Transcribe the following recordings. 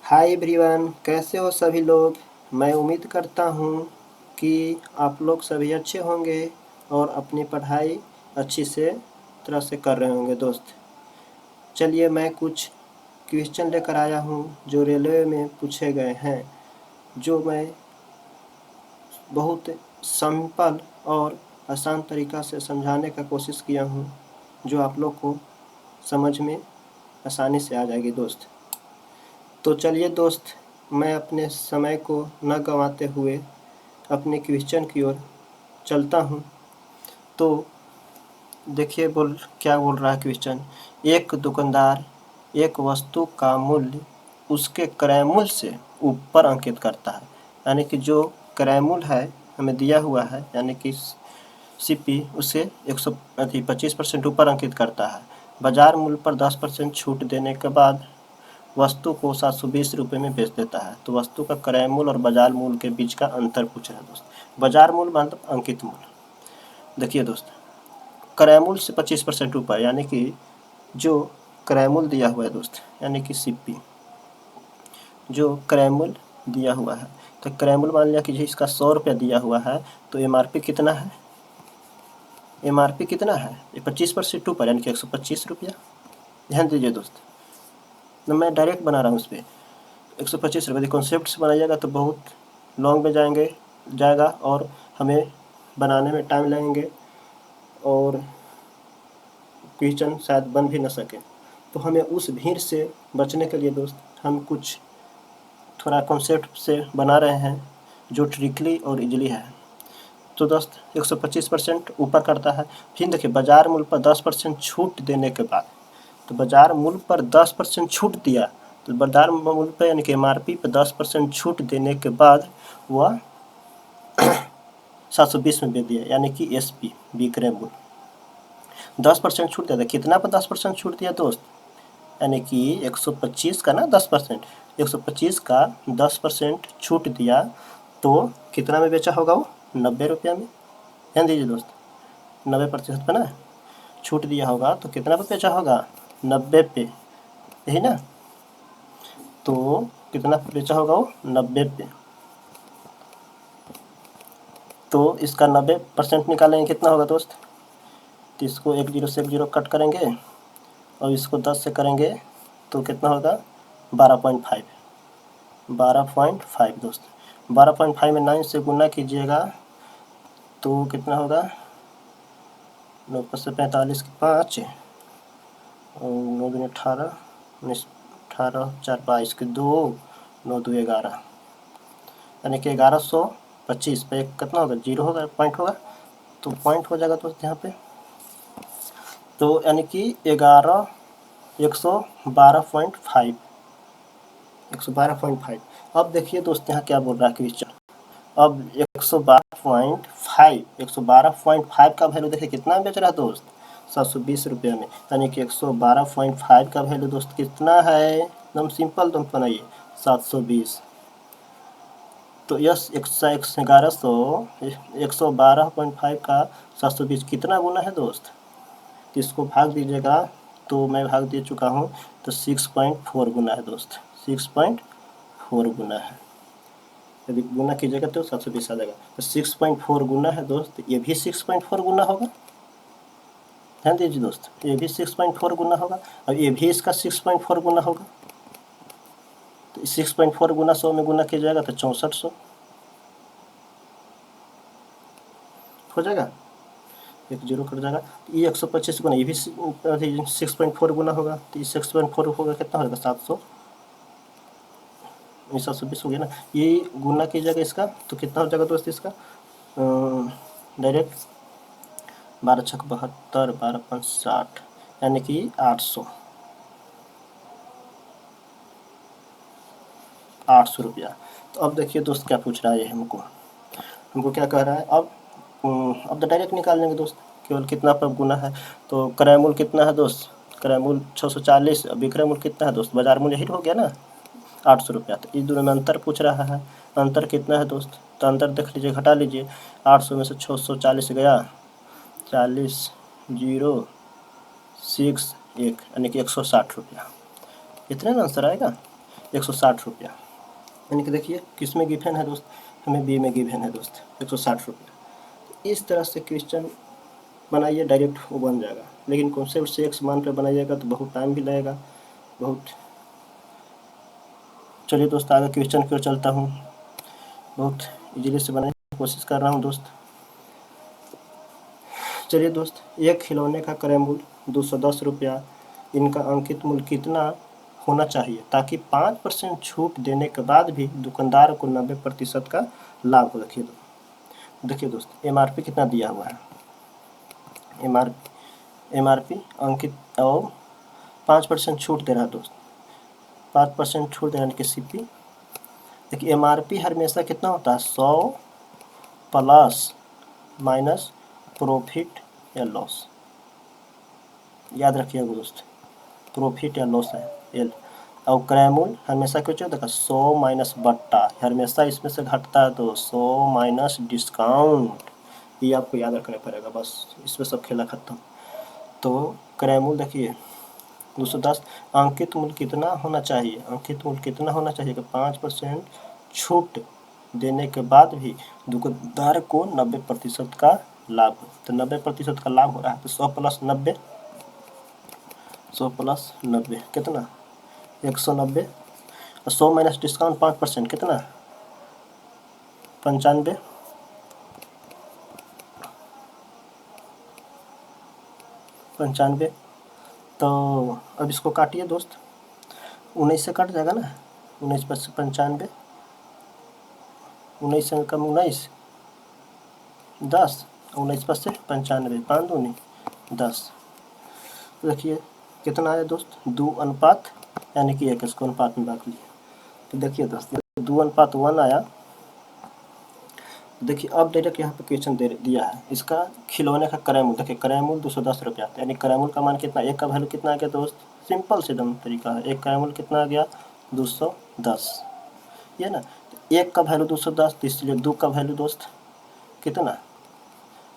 Hi everyone, कैसे हो सभी लोग। मैं उम्मीद करता हूँ कि आप लोग सभी अच्छे होंगे और अपनी पढ़ाई अच्छी से तरह से कर रहे होंगे। दोस्त चलिए मैं कुछ क्वेश्चन लेकर आया हूँ जो रेलवे में पूछे गए हैं, जो मैं बहुत सिंपल और आसान तरीक़ा से समझाने का कोशिश किया हूँ, जो आप लोग को समझ में आसानी से आ जाएगी दोस्त। तो चलिए दोस्त, मैं अपने समय को न गंवाते हुए अपने क्वेश्चन की ओर चलता हूँ। तो देखिए क्या बोल रहा है क्वेश्चन। एक दुकानदार एक वस्तु का मूल्य उसके क्रय मूल्य से ऊपर अंकित करता है। यानी कि जो क्रय मूल्य है हमें दिया हुआ है, यानी कि सीपी, उसे 25% ऊपर अंकित करता है। बाजार मूल्य पर 10% छूट देने के बाद वस्तु को 720 रुपये में बेच देता है। तो वस्तु का क्रय मूल्य और बाजार मूल्य के बीच का अंतर पूछ रहा है दोस्त। बाजार मूल्य मतलब अंकित मूल्य। देखिए दोस्त, क्रय मूल्य से 25% ऊपर, यानी कि जो क्रय मूल्य दिया हुआ है दोस्त, यानी कि सीपी, जो क्रय मूल्य दिया हुआ है, तो क्रय मूल्य मान लिया कि इसका 100 रुपया दिया हुआ है, तो एमआरपी कितना है, एमआरपी कितना है, ये 25% ऊपर, यानी कि 125 रुपया। ध्यान दीजिए दोस्त, तो मैं डायरेक्ट बना रहा हूँ उस पर 125 रुपये। कॉन्सेप्ट से बनाइएगा तो बहुत लॉन्ग में जाएगा और हमें बनाने में टाइम लगेंगे और क्वेश्चन शायद बन भी न सके। तो हमें उस भीड़ से बचने के लिए दोस्त हम कुछ थोड़ा कॉन्सेप्ट से बना रहे हैं, जो ट्रिकली और इजली है। तो दोस्त 125% ऊपर करता है। फिर देखिए बाजार मूल्य पर 10% छूट देने के बाद, तो बाजार मूल्य पर 10% छूट दिया, तो बाजार मूल्य पर यानी कि एमआरपी पर 10% छूट देने के बाद वह 720 में बेच दिया, यानी कि एसपी विक्रय मूल्य 10% छूट दिया था। कितना पर 10% छूट दिया दोस्त, यानी कि 125 का ना 10%, 125 का 10% छूट दिया, तो कितना में बेचा होगा वो, 90 रुपया में। ध्यान दीजिए दोस्त, 90% पे ना छूट दिया होगा, तो कितना पे बेचा होगा, 90 पे, यही ना। तो कितना बेचा होगा वो, 90 पे। तो इसका 90% निकालेंगे, कितना होगा दोस्त। तो इसको 1 0 से 1 0 कट करेंगे और इसको 10 से करेंगे तो कितना होगा, 12.5, 12.5 दोस्त। 12.5 में 9 से गुना कीजिएगा तो कितना होगा, 9 से 45 की 5 और 9 दूनी 18, 19 18 4 22 के 2, 9 2 11, यानी कि 1125 पे कितना होगा, जीरो होगा, पॉइंट होगा, तो पॉइंट हो जाएगा दोस्त यहाँ पे। तो यानी कि 112.5, 112.5। अब देखिए दोस्त यहाँ क्या बोल रहा है क्वेश्चन। अब 112.5, 112.5 का वैल्यू देखिए कितना बेच रहा है दोस्त, 720 रुपये में। यानी कि 112.5 का वैल्यू दोस्त कितना है, एकदम सिंपल तुम बनाइए, 720। तो यस 112.5 का 720 कितना गुना है दोस्त, तो इसको भाग दीजिएगा, तो मैं भाग दे चुका हूँ, तो 6.4 गुना है दोस्त, 6.4 गुना है। यदि गुना कीजिएगा तो 720 आ जाएगा। तो 6.4 गुना है दोस्त, ये भी 6.4 गुना होगा। ध्यान दीजिए दोस्त, ये भी 6.4 गुना होगा और ये भी इसका 6.4 गुना होगा। तो 6.4 गुना 100 में गुना कीजिएगा तो 6400 हो जाएगा, 1 0 कट जाएगा। ये 125 गुना, ये भी 6.4 गुना होगा, तो ये 6.4 होगा, कितना होगा, 700, 720 हो गया ना। ये गुना कीजिएगा इसका तो कितना हो जाएगा दोस्त, इसका डायरेक्ट 12 छक 72, 12 5 60, यानी कि 800 रुपया। तो अब देखिए दोस्त क्या पूछ रहा है ये हमको क्या कह रहा है। अब तो डायरेक्ट निकाल लेंगे दोस्त, केवल कितना पर गुना है। तो क्रय मूल्य कितना है दोस्त, क्रय मूल्य 640, विक्रय मूल्य कितना है दोस्त, बाजार मूल्य यही हो गया ना, 800 रुपया। तो इस दोनों में अंतर पूछ रहा है, अंतर कितना है दोस्त, तो अंतर देख लीजिए, घटा लीजिए, 800 में से 640 गया, 40 0 6 1, यानी कि 160 रुपया। इतने में आंसर आएगा। 160 रुपया। यानी कि देखिए किस में गिवन है दोस्त, हमें बी में गिवन है दोस्त 160 रुपया। इस तरह से क्वेश्चन बनाइए, डायरेक्ट वो बन जाएगा। लेकिन कॉन्सेप्ट से एक्स मान पर बनाइएगा तो बहुत टाइम भी लगेगा बहुत। चलिए दोस्त आगे क्वेश्चन की ओर चलता हूँ। बहुत इजीली से बनाने की कोशिश कर रहा हूँ दोस्त। चलिए दोस्त, एक खिलौने का क्रय मूल्य 210 रुपया, इनका अंकित मूल्य कितना होना चाहिए ताकि 5% छूट देने के बाद भी दुकानदार को 90% का लाभ हो। देखिए दोस्त MRP कितना दिया हुआ है, MRP अंकित और 5% छूट दे रहा है दोस्त, 5% छूट दे रहा है कि CP। देखिए MRP हमेशा कितना होता है 100 प्लस माइनस प्रॉफिट या लॉस, याद रखिएगा दोस्त, प्रॉफिट या लॉस है एल। और क्रय मूल्य हमेशा क्यों देखा 100 माइनस बट्टा, हमेशा इसमें से घटता है तो 100 माइनस डिस्काउंट, ये आपको याद रखना पड़ेगा, बस इसमें सब खेला खत्म। तो क्रय मूल्य देखिए 210, अंकित मूल्य कितना होना चाहिए, अंकित मूल्य कितना होना चाहिए कि 5% छूट देने के बाद भी दुकानदार को 90% का लाभ। तो 90% का लाभ हो रहा है तो 100 प्लस 90, 100 प्लस 90 कितना 190, 100 माइनस डिस्काउंट 5% कितना 95, 95। तो अब इसको काटिए दोस्त, 19 से कट जाएगा ना, 19 पर 95, 19 से कम 19 10, 19 पर से 95, 5 दूनी 10। देखिए कितना आया दोस्त 2:1, यानी कि 1 इसको अनुपात में बांट लिया। तो देखिए दोस्त 2:1 आया। देखिए अब डायरेक्ट यहाँ पे क्वेश्चन दिया है, इसका खिलौने का क्रय मूल्य, देखिए क्रय मूल्य 210 रुपया, यानी क्रय मूल्य का मान कितना, एक का वैल्यू कितना आ गया दोस्त, सिंपल से एकदम तरीका है, एक क्रय मूल्य कितना आ गया 210, ये ना, एक का वैल्यू 210, इसलिए 2 का वैल्यू दोस्त कितना,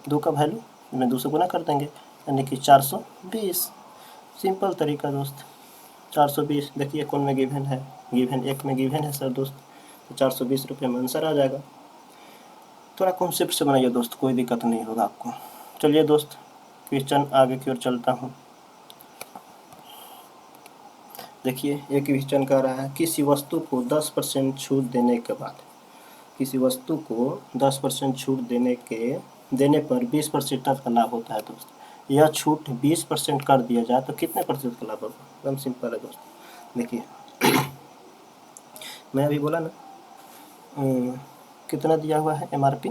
2 का वैल्यू में 2 से गुना कर देंगे, यानी कि 420, सिंपल तरीका दोस्त 420। देखिए कौन में गिवन है, गिवन एक में गिवन है सर दोस्त, तो 420 रुपये में आंसर आ जाएगा। थोड़ा कॉन्सेप्ट से बनाइए दोस्त, कोई दिक्कत नहीं होगा आपको। चलिए दोस्त क्वेश्चन आगे की ओर चलता हूँ। देखिए एक क्वेश्चन कह रहा है किसी वस्तु को 10% छूट देने के बाद, किसी वस्तु को 10% छूट देने पर 20% का लाभ होता है दोस्त, यह छूट 20% कर दिया जाए तो कितने प्रतिशत का लाभ होगा। एकदम सिंपल है दोस्त। देखिए मैं अभी बोला ना कितना दिया हुआ है MRP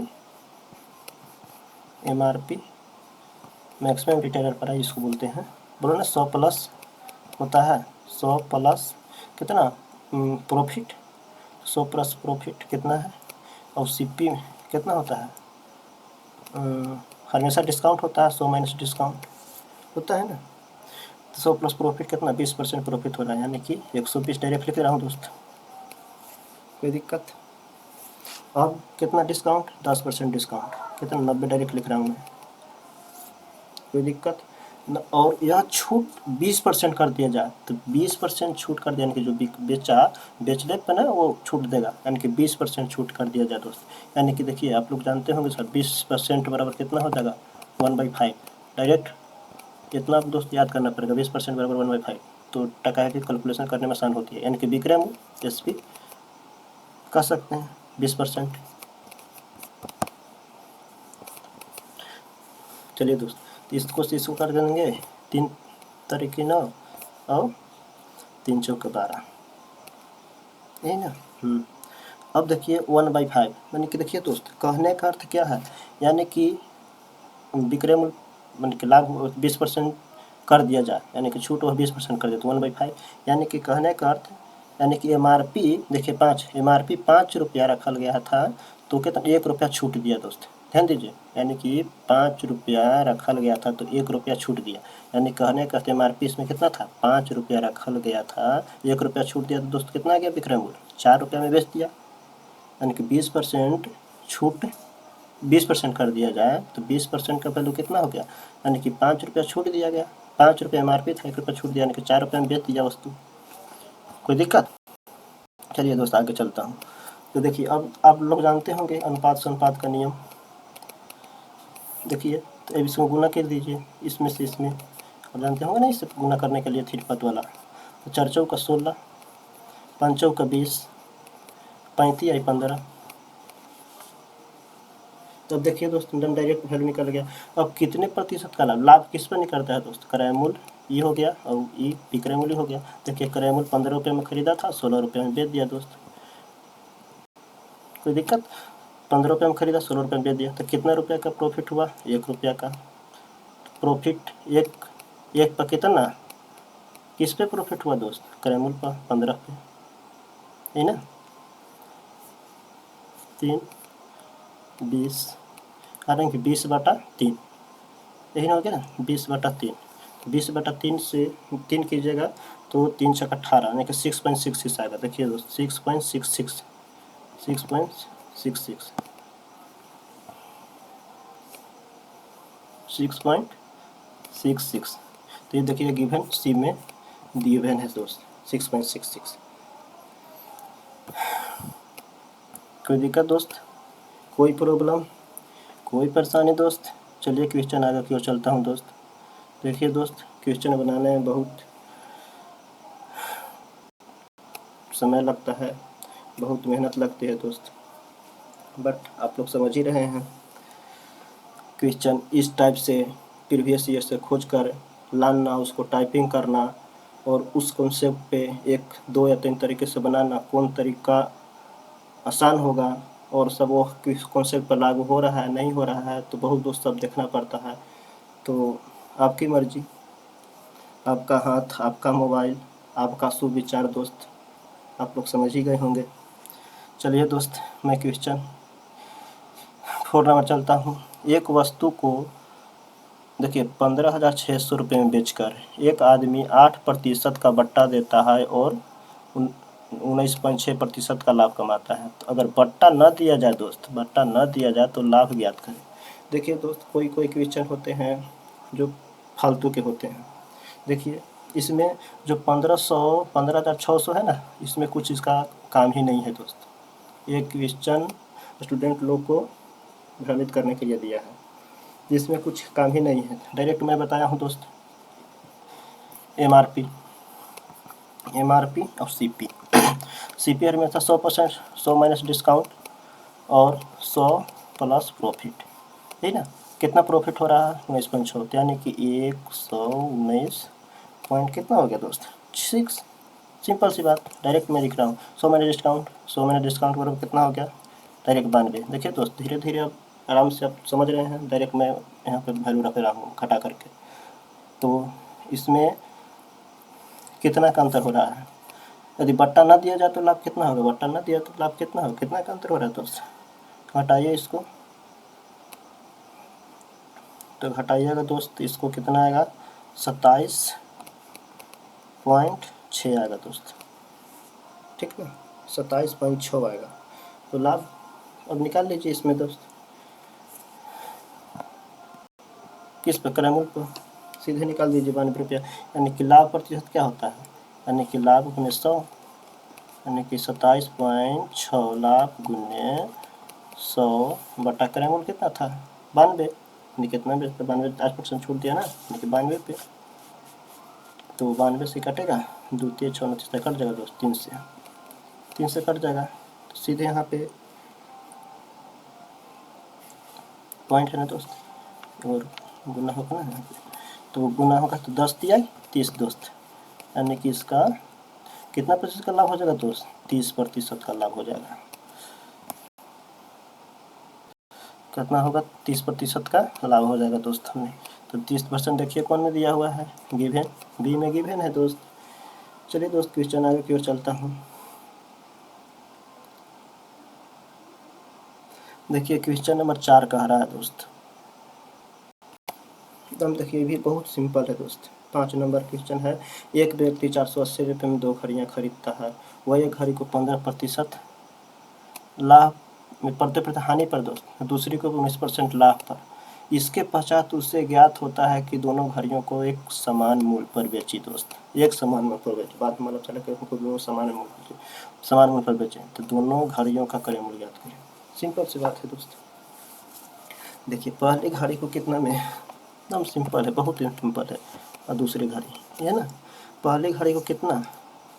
मैक्सिमम रिटेलर प्राइस इसको बोलते हैं, बोलो ना 100 प्लस होता है, 100 प्लस कितना प्रॉफिट, 100 प्लस प्रॉफिट कितना है, और CP कितना होता है, हमेशा डिस्काउंट होता है, 100 माइनस डिस्काउंट होता है ना, तो 100 प्लस प्रॉफिट कितना 20% प्रॉफिट हो रहा है, यानी कि 120 डायरेक्ट लिख रहा हूँ दोस्त, कोई दिक्कत। अब कितना डिस्काउंट 10% डिस्काउंट कितना 90 डायरेक्ट लिख रहा हूँ मैं, कोई दिक्कत। और यह छूट 20% कर दिया जाए तो 20% छूट कर दिया, यानी कि जो बेचने पर ना वो छूट देगा, यानी कि 20% छूट कर दिया जाए दोस्त। यानी कि देखिए आप लोग जानते होंगे सर 20% बराबर कितना हो जाएगा 1/5, डायरेक्ट इतना दोस्त याद करना पड़ेगा, 20% बराबर 1/5, तो टका की कैलकुलेशन करने में आसान होती है, यानी कि विक्रय मूल्य SP कर सकते हैं 20%। चलिए दोस्त इसको कर देंगे 3 तरीके 9 और 3 चौके 12, यही ना। अब देखिए 1/5, यानी कि देखिए दोस्त कहने का अर्थ क्या है, यानी कि विक्रय मूल्य यानी कि लाभ 20% कर दिया जाए, यानी कि छूट वह 20% कर दे तो 1/5, यानी कि कहने का अर्थ, यानी कि MRP देखिए MRP 5 रुपया रखा गया था तो कितना 1 रुपया छूट दिया दोस्त, ध्यान दीजिए, यानी कि 5 रुपया रखा गया था तो 1 रुपया छूट दिया, यानी कहने का MRP इसमें कितना था 5 रुपया रखा गया था, 1 रुपया छूट दिया तो दोस्त कितना आ गया विक्रय मूल्य 4 रुपया में बेच दिया, यानी कि 20% छूट 20% कर दिया जाए तो 20% का वैल्यू कितना हो गया, यानी कि 5 रुपया छूट दिया गया, 5 रुपया MRP था 1 रुपया छूट दिया, यानी कि 4 रुपये में बेच दिया वस्तु, कोई दिक्कत। चलिए दोस्त आगे चलता हूँ। तो देखिए अब आप लोग जानते होंगे अनुपात से अनुपात का नियम। देखिए तो अब इसको गुना कर दीजिए, इसमें से इसमें, आप जानते होंगे ना इससे गुना करने के लिए थिरपत वाला। तो 4 चौका 16, 5 चौका 20, 35 आई 15। तो अब देखिए दोस्त एकदम डायरेक्ट वैल्यू निकल गया। अब कितने प्रतिशत का लाभ, लाभ किस पर निकलता है दोस्त, क्रय मूल्य ये हो गया और ये विक्रय मूल्य हो गया। देखिए क्रय मूल्य 15 रुपये में खरीदा था, 16 रुपये में बेच दिया दोस्त, कोई दिक्कत। 15 रुपये में खरीदा, 16 रुपये में बेच दिया, तो कितना रुपये का प्रॉफिट हुआ, 1 रुपया का प्रॉफिट। एक पर कितना, किस पे प्रॉफिट हुआ दोस्त, क्रय मूल्य पर 15 पे, है ना। 3 20 आ रहे हैं कि 20/3, यही ना हो गया ना, 20/3। 20/3 से 3 कीजिएगा तो 3 छक्का 18 यानी कि 6.66 आएगा। देखिए दोस्त 6.66 6.66। तो ये देखिए गिवन सी में गिवन है दोस्त 6.66। कोई दिक्कत दोस्त, कोई प्रॉब्लम, कोई परेशानी दोस्त। चलिए क्वेश्चन आगे की ओर चलता हूँ दोस्त। देखिए दोस्त क्वेश्चन बनाने में बहुत समय लगता है, बहुत मेहनत लगती है दोस्त, बट आप लोग समझ ही रहे हैं। क्वेश्चन इस टाइप से प्रीवियस ईयर से खोज कर लाना, उसको टाइपिंग करना और उस कॉन्सेप्ट पे 1 2 या 3 तरीके से बनाना, कौन तरीका आसान होगा और सब वो किस कॉन्सेप्ट पर लागू हो रहा है नहीं हो रहा है, तो बहुत दोस्त सब देखना पड़ता है। तो आपकी मर्जी, आपका हाथ, आपका मोबाइल, आपका सुविचार दोस्त, आप लोग समझ ही गए होंगे। चलिए दोस्त मैं क्वेश्चन 4 नंबर चलता हूँ। एक वस्तु को देखिए 15,600 रुपये में बेचकर एक आदमी 8% का बट्टा देता है और 19.6% का लाभ कमाता है। तो अगर बट्टा न दिया जाए दोस्त, बट्टा न दिया जाए तो लाभ ज्ञात करें। देखिए दोस्त कोई क्वेश्चन होते हैं जो फालतू के होते हैं। देखिए इसमें जो 15,600 है ना, इसमें कुछ इसका काम ही नहीं है दोस्त। ये क्वेश्चन स्टूडेंट लोग को भ्रमित करने के लिए दिया है, जिसमें कुछ काम ही नहीं है। डायरेक्ट मैं बताया हूँ दोस्त, एमआरपी और सीपी। सीपीआर में था 100%, 100 माइनस डिस्काउंट और 100 प्लस प्रॉफिट, है ना। कितना प्रॉफिट हो रहा है, 19.6, यानी कि 119 पॉइंट कितना हो गया दोस्त, 6। सिंपल सी बात, डायरेक्ट मैं लिख रहा हूँ 100 माइनस डिस्काउंट बराबर कितना हो गया, डायरेक्ट 92। देखिए दोस्त धीरे धीरे अब आराम से आप समझ रहे हैं, डायरेक्ट मैं यहाँ पर वैल्यू रख रहा हूँ घटा करके। तो इसमें कितना का अंतर हो रहा है, यदि बट्टा ना दिया जाए तो लाभ कितना होगा, बट्टा ना दिया तो लाभ कितना होगा, कितना का अंतर हो रहा है दोस्त। घटाइए इसको, तो घटाइएगा दोस्त, इसको कितना आएगा, 27.6 आएगा दोस्त, ठीक ना, 27.6 आएगा। तो लाभ अब निकाल लीजिए इसमें दोस्त, किस पर, क्रय मूल्य पर सीधे निकाल दीजिए 92 रुपया। यानी कि लाभ प्रतिशत क्या होता है, यानी कि लाभ गुने 100, यानी कि 27.6 लाभ गुने 100 बटा क्रय मूल्य कितना था 92, यानी कितना भी 92, 8% छूट दिया ना, यानी कि 92 पे। तो 92 से कटेगा, 2 3 6 29 कट जाएगा दोस्त, 3 से कट जाएगा। तो सीधे यहाँ पे पॉइंट है ना दोस्त, और गुना होगा ना यहाँ पे, तो गुना होगा तो 10 दिया 30 दोस्त, यानी कि इसका कितना प्रतिशत का लाभ हो जाएगा दोस्त, 30% का लाभ हो जाएगा। कितना होगा, 30% का लाभ हो जाएगा दोस्त हमें। तो 30% देखिए कौन में दिया हुआ है, गिवन, बी में गिवन है दोस्त। चलिए दोस्त क्वेश्चन आगे की ओर चलता हूँ। देखिए क्वेश्चन नंबर 4 कह रहा है दोस्त, एकदम देखिए भी बहुत सिंपल है दोस्त। 5 नंबर क्वेश्चन है। एक व्यक्ति 480 रुपये में 2 घड़ियाँ खरीदता है, वह एक घड़ी को 15% लाभ में, 15% हानि पर दोस्त, दूसरी को 19% लाभ पर। इसके पश्चात उससे ज्ञात होता है कि दोनों घड़ियों को एक समान मूल्य पर बेची दोस्त, एक समान मूल्य पर बेची। बात मतलब चला कि उनको दोनों समान मूल्य पर बेचे, तो दोनों घड़ियों का क्रय मूल्य ज्ञात करें। सिंपल सी बात है दोस्त। देखिए पहली घड़ी को कितना में, एकदम सिंपल है, बहुत ही सिंपल है। और दूसरी घड़ी है ना, पहली घड़ी को कितना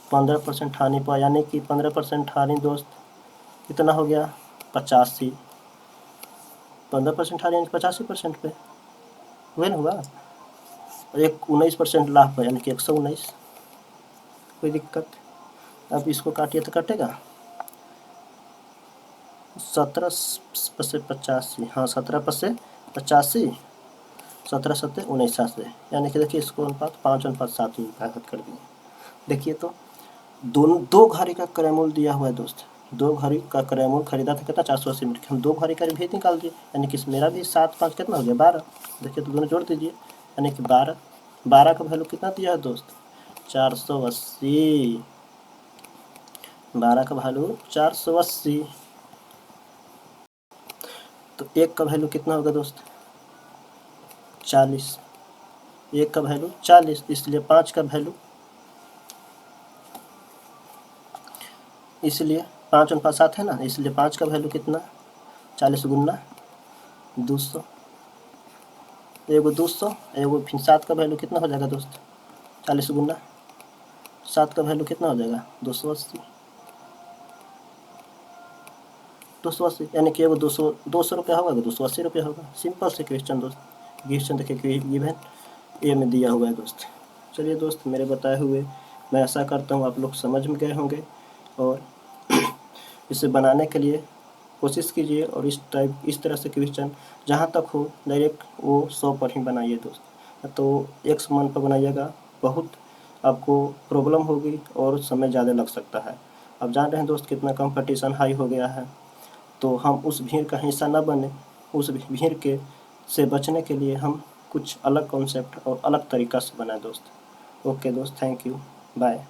15% हानि पर, यानी कि 15% हानि दोस्त कितना हो गया 85, 15% हानि यानी 85% पे हुए ना हुआ। एक 19% लाभ पर यानी कि 119, कोई दिक्कत। अब इसको काटिए तो कटेगा 17 से 85, हाँ 17 से 85, 17 सत्ते 79, यानी कि देखिए इसको अनुपात 5:7 में विभाजित कर दिए। देखिए तो दोनों दो घड़ी का क्रय मूल्य दिया हुआ है दोस्त, दो घड़ी का क्रय मूल्य खरीदा था कितना 480 मीटर, हम दो घड़ी का भी निकाल दिए, यानी कि मेरा भी 7 5 कितना हो गया 12। देखिए तो दोनों जोड़ दीजिए, यानी कि 12 का वैल्यू कितना दिया है दोस्त 480, 12 का वैल्यू 480। तो एक का वैल्यू कितना होगा दोस्त 40, एक का वैल्यू 40, इसलिए 5 का वैल्यू, इसलिए 5:7 है ना, इसलिए 5 का वैल्यू कितना 40 गुना 200, एगो 200, एगो फिर 7 का वैल्यू कितना हो जाएगा दोस्त 40 गुना 7 का वैल्यू कितना हो जाएगा 280, 280, यानी कि एगो 200 रुपया होगा, 280 रुपया होगा। सिंपल से क्वेश्चन दोस्त, क्वेश्चन देखिए गिवन ए में दिया हुआ है दोस्त। चलिए दोस्त, मेरे बताए हुए मैं आशा करता हूँ आप लोग समझ में गए होंगे, और इसे बनाने के लिए कोशिश कीजिए, और इस तरह से क्वेश्चन जहाँ तक हो डायरेक्ट वो 100 पर ही बनाइए दोस्त, तो 100 मन पर बनाइएगा, बहुत आपको प्रॉब्लम होगी और समय ज़्यादा लग सकता है। अब जान रहे हैं दोस्त कितना कंपटीशन हाई हो गया है, तो हम उस भीड़ का हिस्सा न बने, उस भीड़ के से बचने के लिए हम कुछ अलग कॉन्सेप्ट और अलग तरीक़ा से बनाएं दोस्त। ओके दोस्त, थैंक यू, बाय।